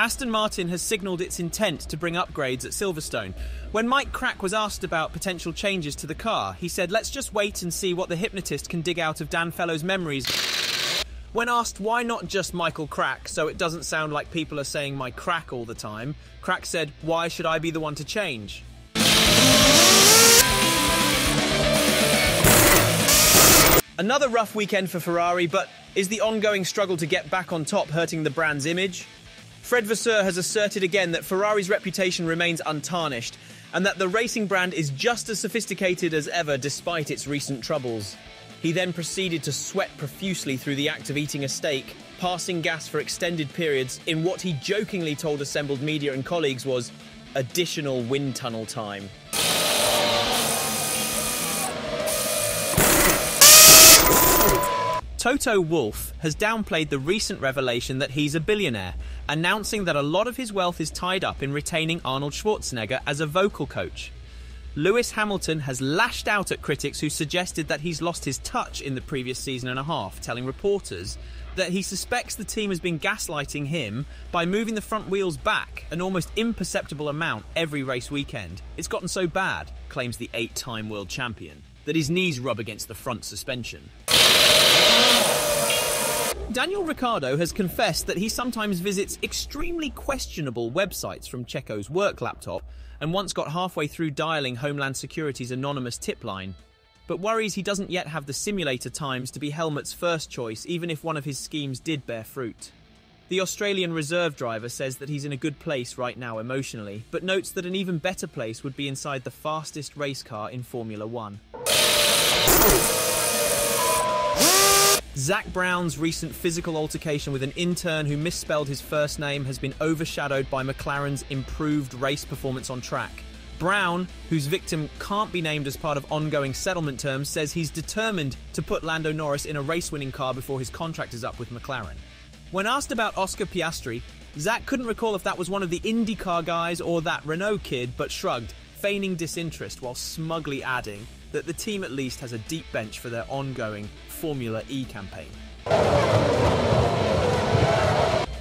Aston Martin has signalled its intent to bring upgrades at Silverstone. When Mike Crack was asked about potential changes to the car, he said, "Let's just wait and see what the hypnotist can dig out of Dan Fellow's memories." When asked why not just Michael Crack, so it doesn't sound like people are saying my crack all the time, Crack said, "Why should I be the one to change?" Another rough weekend for Ferrari, but is the ongoing struggle to get back on top hurting the brand's image? Fred Vasseur has asserted again that Ferrari's reputation remains untarnished and that the racing brand is just as sophisticated as ever despite its recent troubles. He then proceeded to sweat profusely through the act of eating a steak, passing gas for extended periods in what he jokingly told assembled media and colleagues was additional wind tunnel time. Toto Wolff has downplayed the recent revelation that he's a billionaire, announcing that a lot of his wealth is tied up in retaining Arnold Schwarzenegger as a vocal coach. Lewis Hamilton has lashed out at critics who suggested that he's lost his touch in the previous season and a half, telling reporters that he suspects the team has been gaslighting him by moving the front wheels back an almost imperceptible amount every race weekend. It's gotten so bad, claims the 8-time world champion, that his knees rub against the front suspension. Daniel Ricciardo has confessed that he sometimes visits extremely questionable websites from Checo's work laptop and once got halfway through dialing Homeland Security's anonymous tip line, but worries he doesn't yet have the simulator times to be Helmut's first choice, even if one of his schemes did bear fruit. The Australian reserve driver says that he's in a good place right now emotionally, but notes that an even better place would be inside the fastest race car in Formula One. Zak Brown's recent physical altercation with an intern who misspelled his first name has been overshadowed by McLaren's improved race performance on track. Brown, whose victim can't be named as part of ongoing settlement terms, says he's determined to put Lando Norris in a race-winning car before his contract is up with McLaren. When asked about Oscar Piastri, Zak couldn't recall if that was one of the IndyCar guys or that Renault kid, but shrugged, feigning disinterest while smugly adding that the team at least has a deep bench for their ongoing Formula E campaign.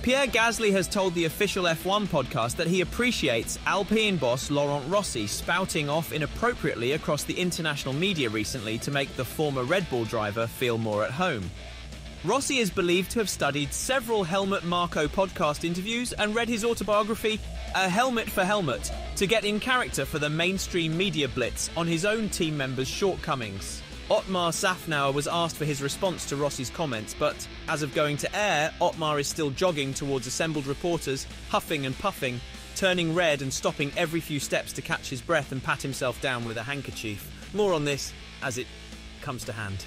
Pierre Gasly has told the official F1 podcast that he appreciates Alpine boss Laurent Rossi spouting off inappropriately across the international media recently to make the former Red Bull driver feel more at home. Rossi is believed to have studied several Helmut Marko podcast interviews and read his autobiography, A Helmet for Helmut, to get in character for the mainstream media blitz on his own team members' shortcomings. Otmar Safnauer was asked for his response to Rossi's comments, but as of going to air, Otmar is still jogging towards assembled reporters, huffing and puffing, turning red and stopping every few steps to catch his breath and pat himself down with a handkerchief. More on this as it comes to hand.